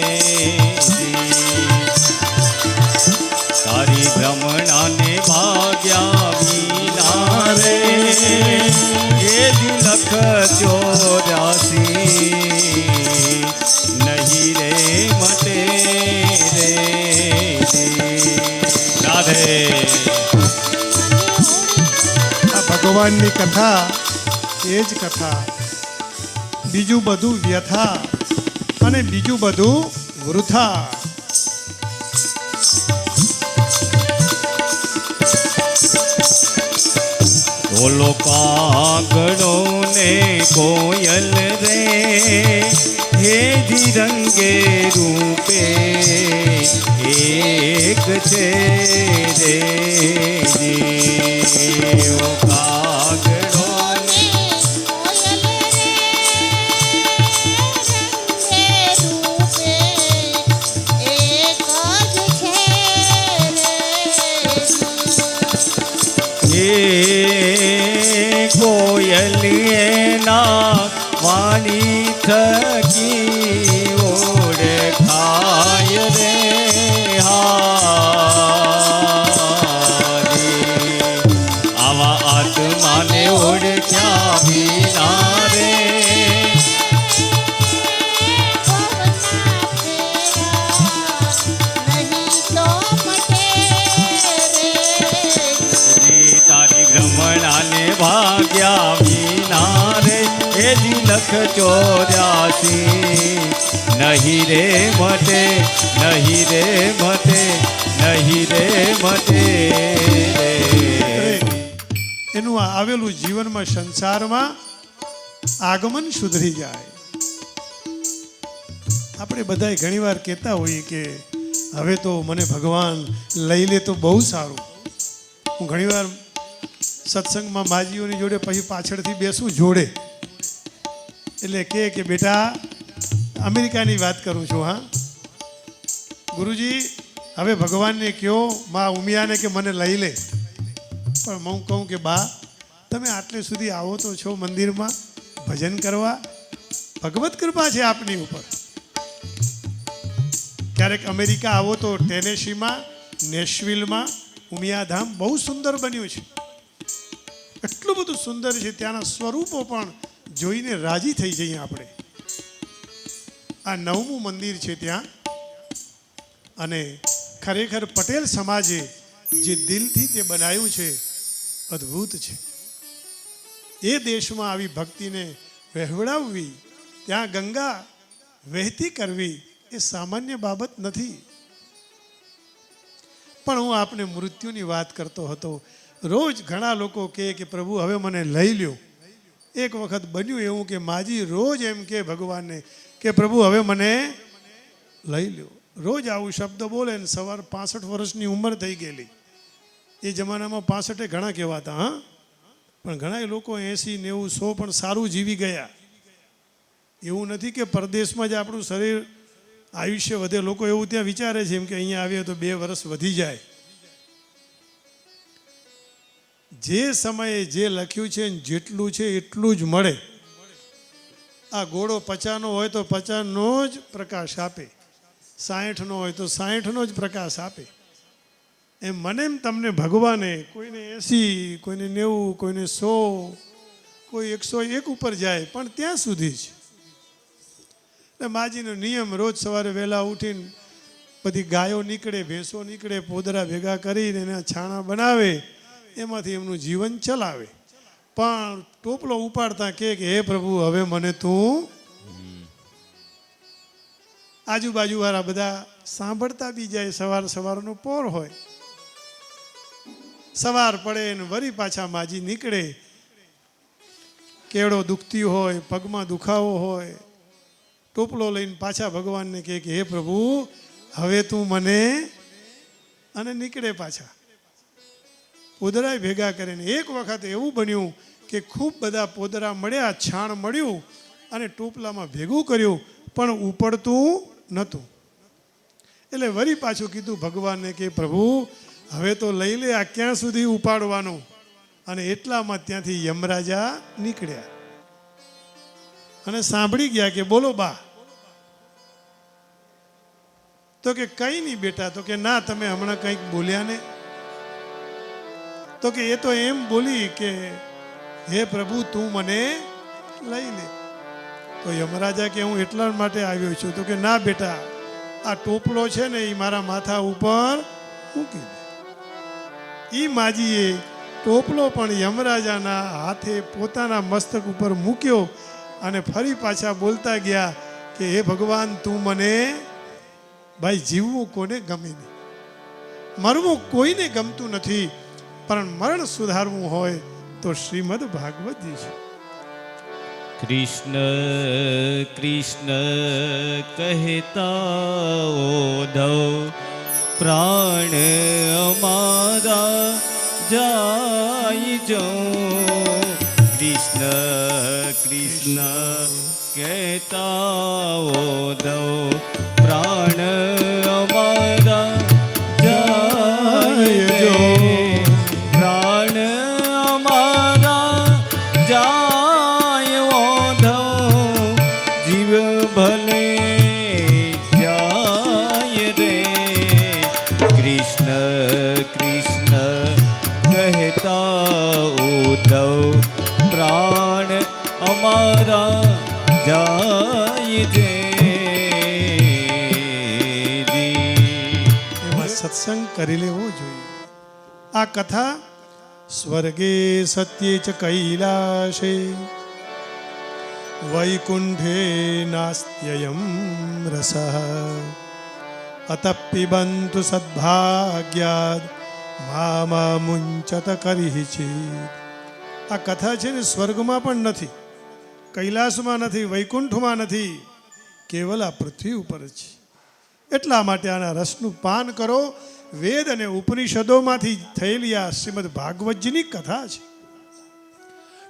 તારી ભ્રમણાને ભાગ્યા વિના રે એ જ લખ 84 નહીં રે મટે રે. રાધે. આ ભગવાનની કથા એ જ કથા, બીજું બધું વ્યથા અને બીજું બધું વૃથા. બોલો કાગડો ને કોયલ રે હે રંગે રૂપે એક છે રે. ઓ કાગડો કોયલ ના વાણી થકી ઓળખાય રે હારી. આવા આત્માને ઓળખ્યા વિના રે તારી ભ્રમણાને ભાગ્યા વિના રે એજી લખ 84 નહીં રે મટે નહીં રે મટે નહીં રે મટે રે. એનું આ આવેલું જીવનમાં સંસારમાં આગમન સુધરી જાય. આપણે બધાય ઘણીવાર કહેતા હોઈએ કે હવે તો મને ભગવાન લઈ લે તો બહુ સારું. હું ઘણીવાર સત્સંગમાં માજીઓની જોડે પછી પાછળથી બેસું જોડે, એટલે કે બેટા અમેરિકાની વાત કરું છું, હા ગુરુજી હવે ભગવાનને કહો મા ઉમિયાને કે મને લઈ લે. પણ હું કહું કે બા તમે આટલે સુધી આવો તો છો મંદિરમાં ભજન કરવા, ભગવત કૃપા છે આપની ઉપર. ક્યારેક અમેરિકા આવો તો ટેનેસીમાં નેશવિલમાં ઉમિયાધામ બહુ સુંદર બન્યું છે. એટલું બધું સુંદર છે, ત્યાંના સ્વરૂપો પણ જોઈને રાજી થઈ જઈએ આપણે. આ 9મું મંદિર છે ત્યાં, અને ખરેખર પટેલ સમાજે જે દિલથી તે બનાવ્યું છે અદ્ભુત છે. એ દેશમાં આવી ભક્તિને વહેવડાવવી, ત્યાં ગંગા વહેતી કરવી એ સામાન્ય બાબત નથી. પણ હું આપને મૃત્યુની વાત કરતો હતો. રોજ ઘણા લોકો કહે કે પ્રભુ હવે મને લઈ લ્યો. એક વખત બન્યું એવું કે માજી રોજ એમ કે ભગવાનને કે પ્રભુ હવે મને લઈ લ્યો. રોજ આવું શબ્દ બોલે ને સવાર 65 વર્ષની ઉંમર થઈ ગયેલી. એ જમાનામાં 65 ઘણા કહેવાતા, હા, પણ ઘણા લોકો 80, 90, 100 પણ સારું જીવી ગયા. એવું નથી કે પરદેશમાં જ આપણું શરીર આયુષ્ય વધે. લોકો એવું ત્યાં વિચારે છે એમ કે અહીંયા આવીએ તો 2 વર્ષ વધી જાય. જે સમયે જે લખ્યું છે જેટલું છે એટલું જ મળે. આ ઘોડો 50નો હોય તો 50નો જ પ્રકાશ આપે, 60નો હોય તો 60નો જ પ્રકાશ આપે. એમ મને એમ તમને ભગવાને કોઈને 80, કોઈને 90, કોઈને 100, કોઈ 101 ઉપર જાય, પણ ત્યાં સુધી જ. એટલે માજીનો નિયમ રોજ સવારે વહેલા ઉઠીને બધી ગાયો નીકળે, ભેંસો નીકળે, પોદરા ભેગા કરીને એના છાણા બનાવે, એમાંથી એમનું જીવન ચલાવે. પણ ટોપલો ઉપાડતા કે હે પ્રભુ હવે મને તું. આજુબાજુવાળા બધા સાંભળતા બી જાય. સવારનો પોર હોય, સવાર પડે ને વળી પાછા માજી નીકળે. કેળો દુખતી હોય, પગમાં દુખાવો હોય, ટોપલો લઈને પાછા ભગવાનને કહે કે હે પ્રભુ હવે તું મને, અને નીકળે પાછા. પોદરાય ભેગા કરીને. એક વખત એવું બન્યું કે ખૂબ બધા પોદરા મળ્યા, છાણ મળ્યું, અને ટોપલામાં ભેગું કર્યું, પણ ઉપડતું નહોતું. એટલે વળી પાછું કીધું ભગવાનને કે પ્રભુ હવે તો લઈ લે, આ ક્યાં સુધી ઉપાડવાનું. અને એટલામાં ત્યાંથી યમરાજા નીકળ્યા અને સાંભળી ગયા કે બોલો બા. તો કે કંઈ નહીં બેટા. તો કે ના, તમે હમણાં કંઈક બોલ્યા ને. તો કે એ તો એમ બોલી કે હે પ્રભુ તું મને લઈ લે. તો યમરાજા કે હું એટલા માટે આવ્યો છું. તો કે ના બેટા, આ ટોપલો છે ને એ મારા માથા ઉપર મૂકી દે. એ માજીએ ટોપલો પણ યમરાજાના હાથે પોતાના મસ્તક ઉપર મૂક્યો, અને ફરી પાછા બોલતા ગયા કે હે ભગવાન તું મને. ભાઈ જીવવું કોને ગમે નહીં, મરવું કોઈને ગમતું નથી, પણ મરણ સુધારવું હોય તો શ્રીમદ ભાગવતજી છે. કૃષ્ણ કૃષ્ણ કહેતા ઓધવ પ્રાણ અમારા જાય જો. કૃષ્ણ કૃષ્ણ કહેતા ઓધવ પ્રાણ અમારા જાય જો. પ્રાણ અમારા જાય ઓ કૃષ્ણ કહેતા ઉદ્ધવ પ્રાણ અમારા જાય છે એમાં સત્સંગ કરી લેવો જોઈએ. આ કથા સ્વર્ગે સત્યે ચ કૈલાશે વૈકુંઠે નાસ્ત્યયં રસઃ અતપિબંતુ સદ્ભાગ્યાદ મામા મુંચત કરીચિત. આ કથા છે ને સ્વર્ગમાં પણ નથી, કૈલાસમાં નથી, વૈકુંઠમાં નથી, કેવલ આ પૃથ્વી ઉપર છે. એટલા માટે આના રસનું પાન કરો. વેદ અને ઉપનિષદોમાંથી થયેલી આ શ્રીમદ ભાગવતજીની કથા છે.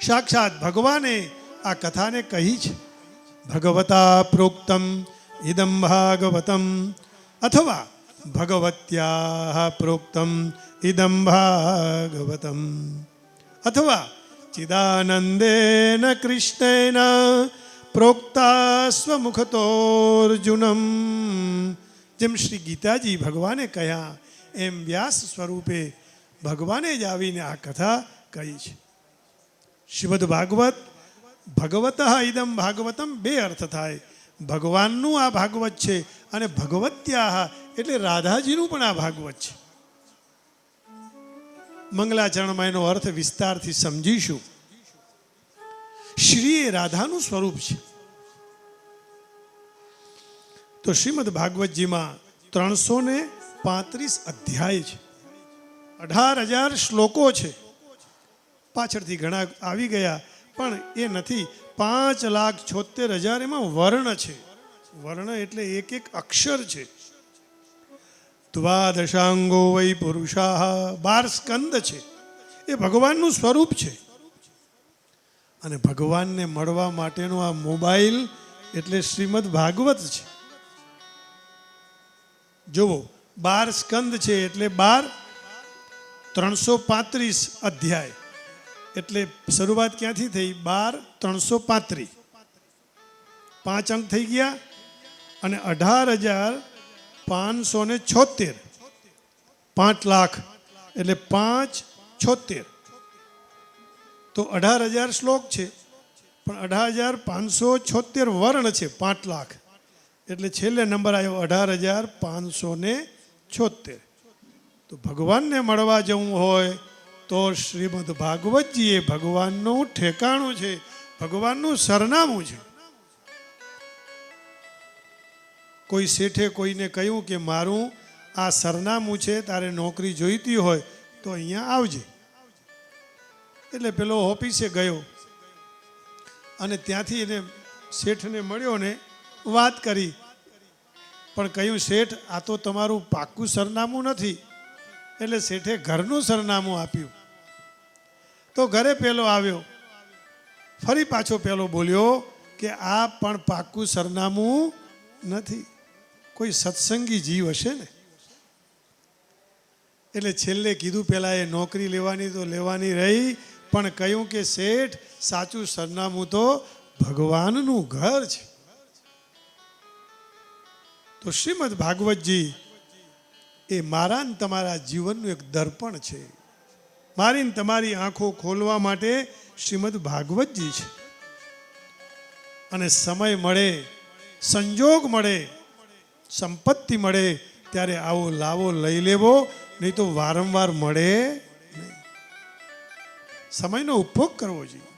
સાક્ષાત ભગવાને આ કથાને કહી છે. ભગવતા પ્રોક્તમ ઇદમ ભાગવતમ અથવા ભગવત્યા પ્રોક્તમ ઇદમ ભાગવતમ અથવા ચિદાનંદેન કૃષ્ણેન પ્રોક્તા સ્વમુખતોર્જુનમ. જેમ શ્રી ગીતાજી ભગવાને કહ્યા એમ વ્યાસ સ્વરૂપે ભગવાને જ આવીને આ કથા કહી છે. શ્રીમદ ભાગવત ભગવત ઇદમ ભાગવતમ બે અર્થ થાય. ભગવાનનું આ ભાગવત છે અને ભગવત્યા એટલે રાધાજીનું પણ આ ભાગવત છે. મંગલાચરણમાં એનો અર્થ વિસ્તારથી સમજીશું. શ્રી એ રાધાનું સ્વરૂપ છે. તો શ્રીમદ ભાગવતજીમાં 335 અધ્યાય છે, 18,000 શ્લોકો છે. પાછળથી ઘણા આવી ગયા પણ એ નથી. 5,76,000 એમાં વર્ણ છે. વર્ણ એટલે એક એક અક્ષર છે. દ્વાદશાંગો વૈ પુરુષાઃ 12 સ્કંદ છે. એ ભગવાનનું સ્વરૂપ છે. અને ભગવાનને મળવા માટેનો આ મોબાઈલ એટલે શ્રીમદ ભાગવત છે. જુઓ 12 સ્કંદ છે એટલે 12, 335 અધ્યાય એટલે શરૂઆત ક્યાંથી થઈ? 12, 335, 5 અંક થઈ ગયા અને 18,576, 5 લાખ એટલે 576. તો 18,000 શ્લોક છે પણ 18,576 વર્ણ છે. 5 લાખ એટલે છેલ્લે નંબર આવ્યો 18,576. તો ભગવાનને મળવા જવું હોય તો શ્રીમદ ભાગવતજી એ ભગવાનનું ઠેકાણું છે, ભગવાનનું સરનામું છે. કોઈ શેઠે કોઈને કહ્યું કે મારું આ સરનામું છે, તારે નોકરી જોઈતી હોય તો અહીંયા આવજે. એટલે પેલો ઓફિસે ગયો અને ત્યાંથી એને શેઠને મળ્યો ને વાત કરી. પણ કહ્યું શેઠ આ તો તમારું પાક્કું સરનામું નથી. એટલે શેઠે ઘરનું સરનામું આપ્યું. તો ઘરે પેલો આવ્યો, ફરી પાછો પેલો બોલ્યો કે આ પણ પાક્કું સરનામું નથી, કોઈ સત્સંગી જીવ હશે ને. એટલે છેલ્લે કીધું પેલા એ નોકરી લેવાની તો લેવાની રહી, પણ કહ્યું કે શેઠ સાચું સરનામું તો ભગવાનનું ઘર છે. તો શ્રીમદ ભાગવતજી એ મારા ને તમારા જીવનનું એક દર્પણ છે. મારી ને તમારી આંખો ખોલવા માટે શ્રીમદ ભાગવતજી છે. અને સમય મળે, સંજોગ મળે, સંપત્તિ મળે ત્યારે આવો લાવો લઈ લેવો, નહીં તો વારંવાર મળે નહીં. સમયનો ઉપયોગ કરવો જોઈએ.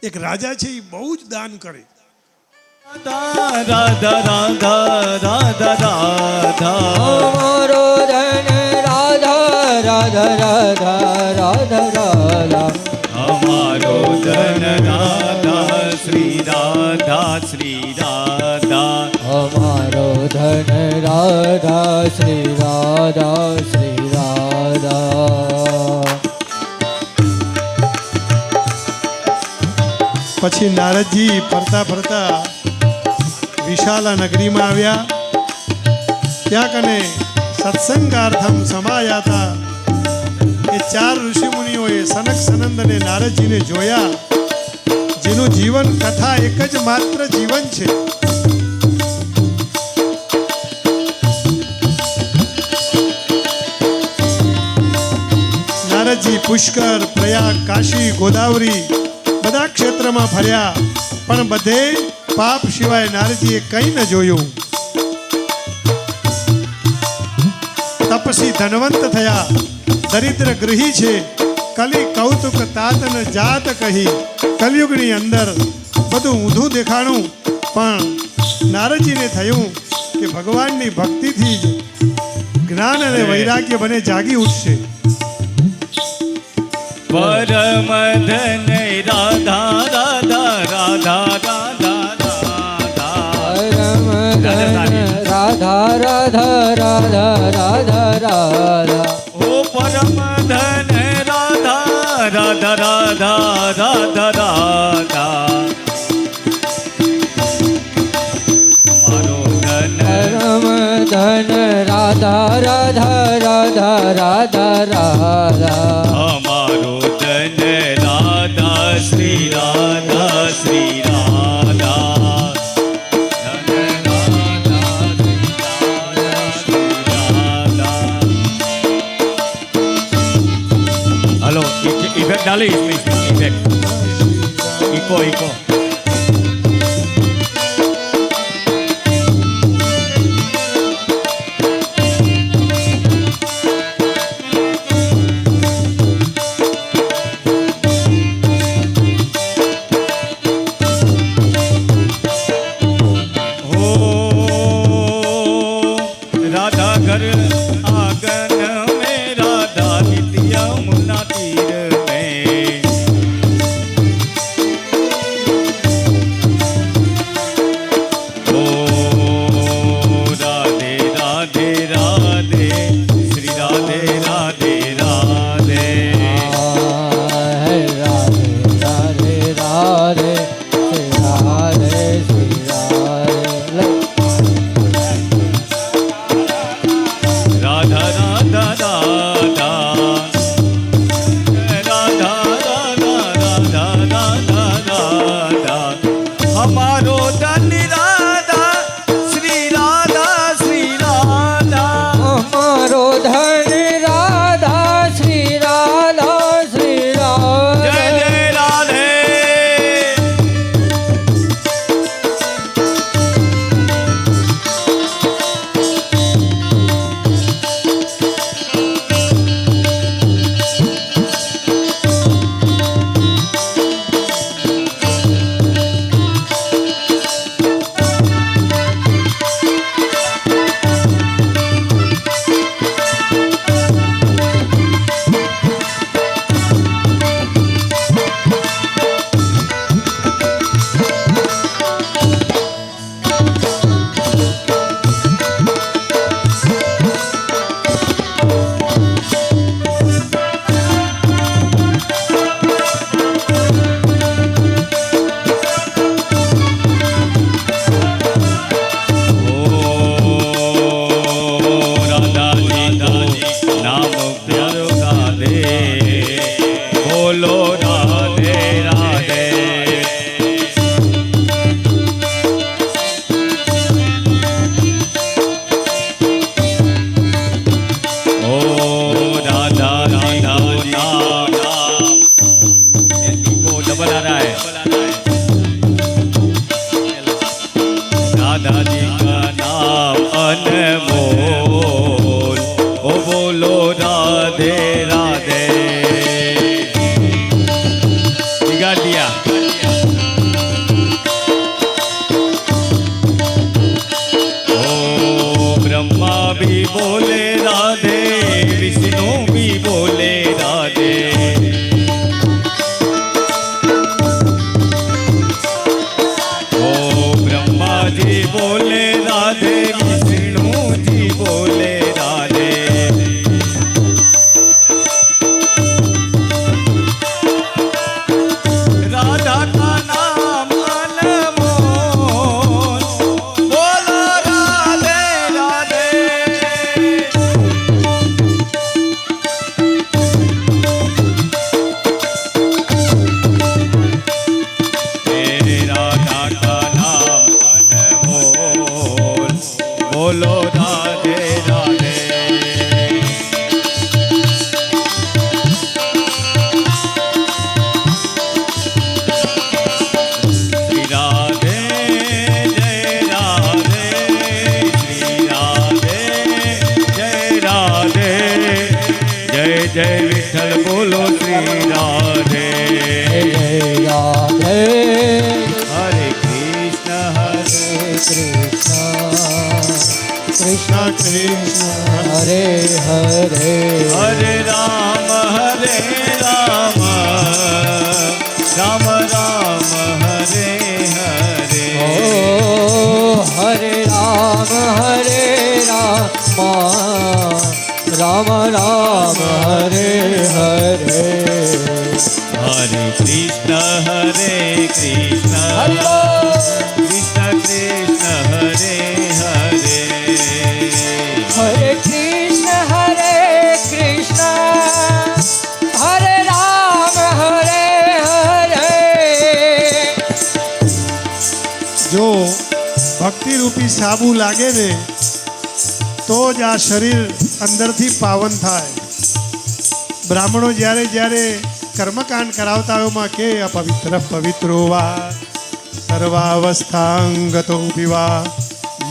એક રાજા છે એ બહુ જ દાન કરે. રાધા રાધા રાધા રાધા અમારો ધન રાધા રાધા રાધા રાધા રાધા અમારો ધન રાધા શ્રી રાધા શ્રી રાધા અમારો ધન રાધા શ્રી રાધા શ્રી રાધા. પછી નારદજી ફરતા ફરતા વિશાલા નગરીમાં આવ્યા. ત્યાં કને સત્સંગાર્થમ સમાયા હતા. એ 4 ઋષિમુનિઓએ સનક સનંદ અને નારદજીને જોયા, જેનું જીવન કથા એક જ માત્ર જીવન છે. નારદજી પુષ્કર, પ્રયાગ, કાશી, ગોદાવરી બધા ક્ષેત્રમાં ફર્યા, પણ બધે પાપ સિવાય નારદજીએ કંઈ ન જોયું. તપસી ધનવંત થયા, દરિદ્ર ગૃહી છે, કલી કૌતુક તાતન જાત કહી. કલયુગની અંદર બધું ઊંધું દેખાણું, પણ નારદજીને થયું કે ભગવાનની ભક્તિથી જ જ્ઞાન અને વૈરાગ્ય બને જાગી ઉઠશે. પરમ ધન રાધા રાધા રાધા રાધા રાધા. પરમ ધન રાધા રાધા રાધા રાધા રાધા. ઓ પરમ ધન રાધા રાધા રાધા રાધા રાધા. મારો ધન પરમ ધન રાધા રાધા રાધા રાધા રાધા. અમારો ધન રાધા શ્રી રાધા શ્રી રાધા. ધન રાધા શ્રી રાધા શ્રી રાધા. હલો ઇફેક્ટ डालो इसमें इफेक्ट इको इको. राधा घर आंगन में राधा नित्य यमुना तीर में. ओ राधे राधे राधे श्री राधे राधे राधे. राधे राधे राधे श्री राधे श्री राधे. राधा राधा राधा राधा राधा राधा राधा राधा. हमारो धन राधा श्री राधा श्री राधा. हमारो धन राधा श्री राधा श्री राधा. जय जय राधे. नाम प्यारो राधे बोलो राधे राधे. ओ राधा राधा नाम इनको डबल आ रहा है. राधा जी का नाम अनमोल. ओ बोलो राधे राधे. बिगाड़ दिया. ओ ब्रह्मा भी बोले राधे, विष्णु भी बोले राधे. ओ ब्रह्मा जी बोले राधे, विष्णु जी बोले राधे. જય જય વિઠ્ઠલ બોલો શ્રી રાધે જય રાધે હરે કૃષ્ણ કૃષ્ણ કૃષ્ણ હરે હરે હરે રામ રામ રામ હરે હરે ઓ હરે રામ રામ રામ હરે હરે હરે કૃષ્ણ કૃષ્ણ હલો કૃષ્ણ કૃષ્ણ હરે હરે હરે કૃષ્ણ હરે રામ હરે હરે જો ભક્તિ રૂપી સાબુ લાગે ને તો જ આ શરીર અંદરથી પાવન થાય. બ્રાહ્મણો જ્યારે જ્યારે કર્મકાંડ કરાવતા હોય એમાં કે અપવિત્ર પવિત્રો વા સર્વાવસ્થાંગતો વિવા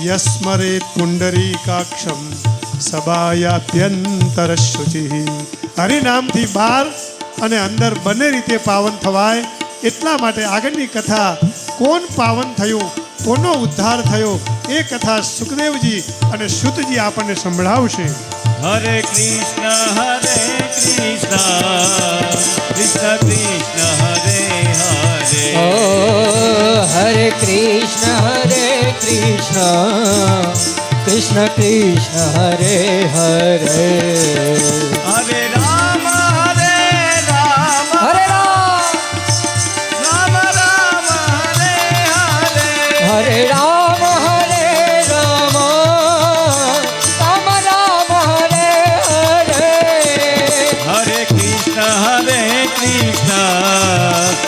યસ્મરેત પુંડરીકાક્ષમ સબાયાભ્યંતર શુચિ. હરિનામથી બહાર અને અંદર બંને રીતે પાવન થવાય. એટલા માટે આગળની કથા કોણ પાવન થયું, કોનો ઉદ્ધાર થયો, એ કથા સુખદેવજી અને શુતજી આપણને સંભળાવશે. હરે કૃષ્ણ કૃષ્ણ કૃષ્ણ હરે હરે ઓ હરે કૃષ્ણ કૃષ્ણ કૃષ્ણ હરે હરે હરે રામ હરે રામ હરે રામ રામ રામ હરે હરે હરે રામ રામ રામ હરે હરે હરે કૃષ્ણ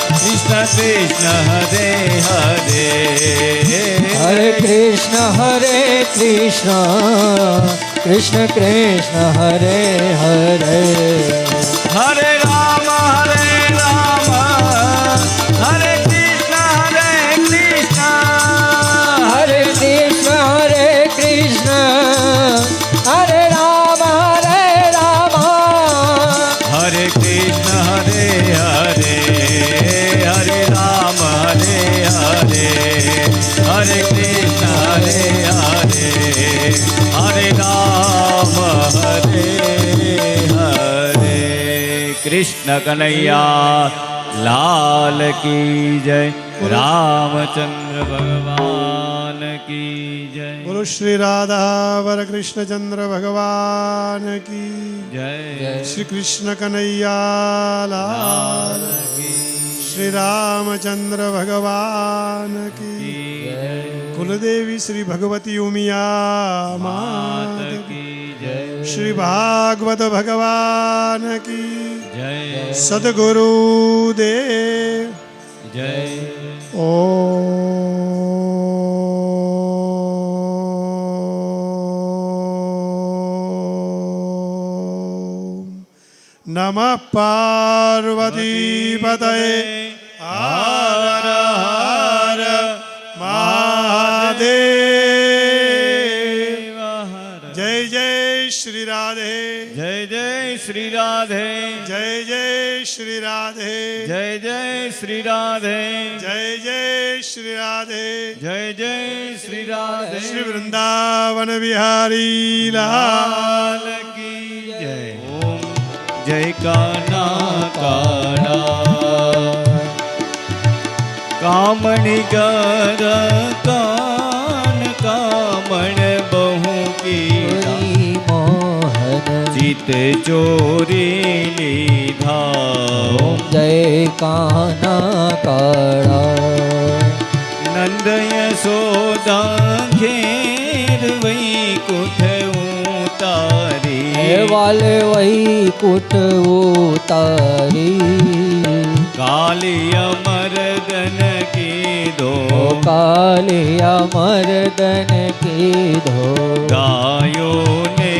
કૃષ્ણ કૃષ્ણ હરે હરે હરે કૃષ્ણ કૃષ્ણ કૃષ્ણ હરે હરે હરે રામ હરે કૃષ્ણ હરે કૃષ્ણ હરે રામ હરે કૃષ્ણ હરે હરે હરે રામ હરે હરે હરે કૃષ્ણ હરે હરે હરે રામ હરે હરે. કૃષ્ણ કનૈયા લાલ કી જય, રામચંદ્ર ભગવાન કી જય. બોલો શ્રી રાધા વર કૃષ્ણચંદ્ર ભગવાન કી જય શ્રી કૃષ્ણ કનૈયા લાલ, શ્રી રામચંદ્ર ભગવાન કી કુલદેવી શ્રી ભગવતી ઉમિયા માત કી, શ્રી ભાગવત ભગવાન કી જય સદગુરુદેવ. જય ઓમ નમઃ પાર્વતી પતયે હર હર મહાદેવ. જય જય શ્રી રાધે, જય જય શ્રી રાધે, જય જય શ્રી રાધે, જય જય શ્રી રાધે, જય જય શ્રી રાધે. જય જય શ્રી રાધે. શ્રી વૃંદાવન વિહારી લાલ. લાલ કી જય. ઓમ જય કાના કાના કામણી કર કાન કામણ બહુ કી મોહન ચિત ચોરી લીધા. જય કાના કાળા નંદ યશોદા ઘેર વૈકુંઠ ઉતારી. વાલે વૈકુટ ઉતારી કાલિય મર્દન કીધો કાલિયા મર્દન કીધો ગાયો ને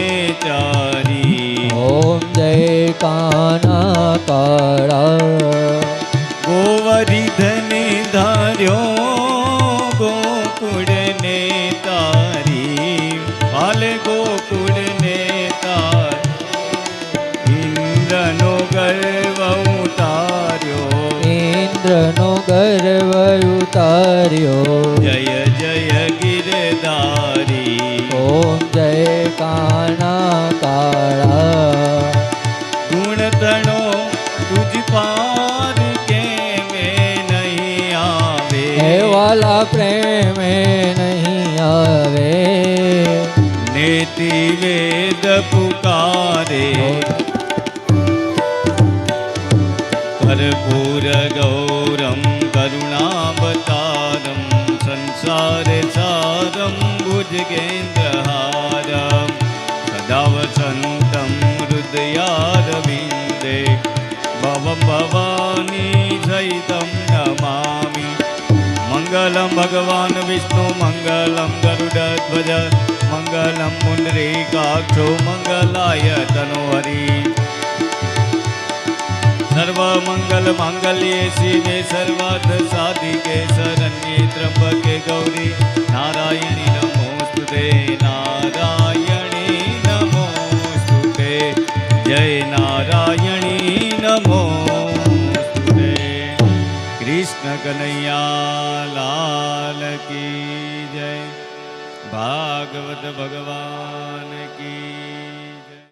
ચારી. ઓમ જય કાના કાળા ગોવર્ધન ધાર્યો ગોકુળ ને તારી. હાલ ગોકુળ ને તારી. ઇન્દ્રનો ગર્વ ઉતાર્યો, ઇન્દ્રનો ગર્વ ઉતાર્યો. જય જય ગિરધારી, ઓમ જય કાના કાળા. ગુણ તણો તુજ પાર કે મેં નહીં આવે, હે વાલા પ્રેમે નહીં આવે. નેતિ વેદ પુકારે, કર્પૂર ગૌરમ કરુણાવતારમ, સંસાર સારમ ભુજગેન્દ્રહારમ, સદા વસંતમ હૃદયારવિંદે, ભવમ ભવાની સહિતમ નમામિ. મંગલમ ભગવાન વિષ્ણુ મંગલમ ગરુડધ્વજ, મંગલમ પુંડરીકાક્ષો મંગલાય તનોહરિ. સર્વમંગલ માંગલ્યે શિવે સર્વાર્થ સાધિકે, શરણ્યે ત્ર્યંબકે ગૌરી નારાયણી નમોસ્તુતે, નારાયણી નમોસ્તુતે, જય નારાયણી નમોસ્તુતે. કૃષ્ણ કનૈયા લાલ કી જય. ભાગવત ભગવાન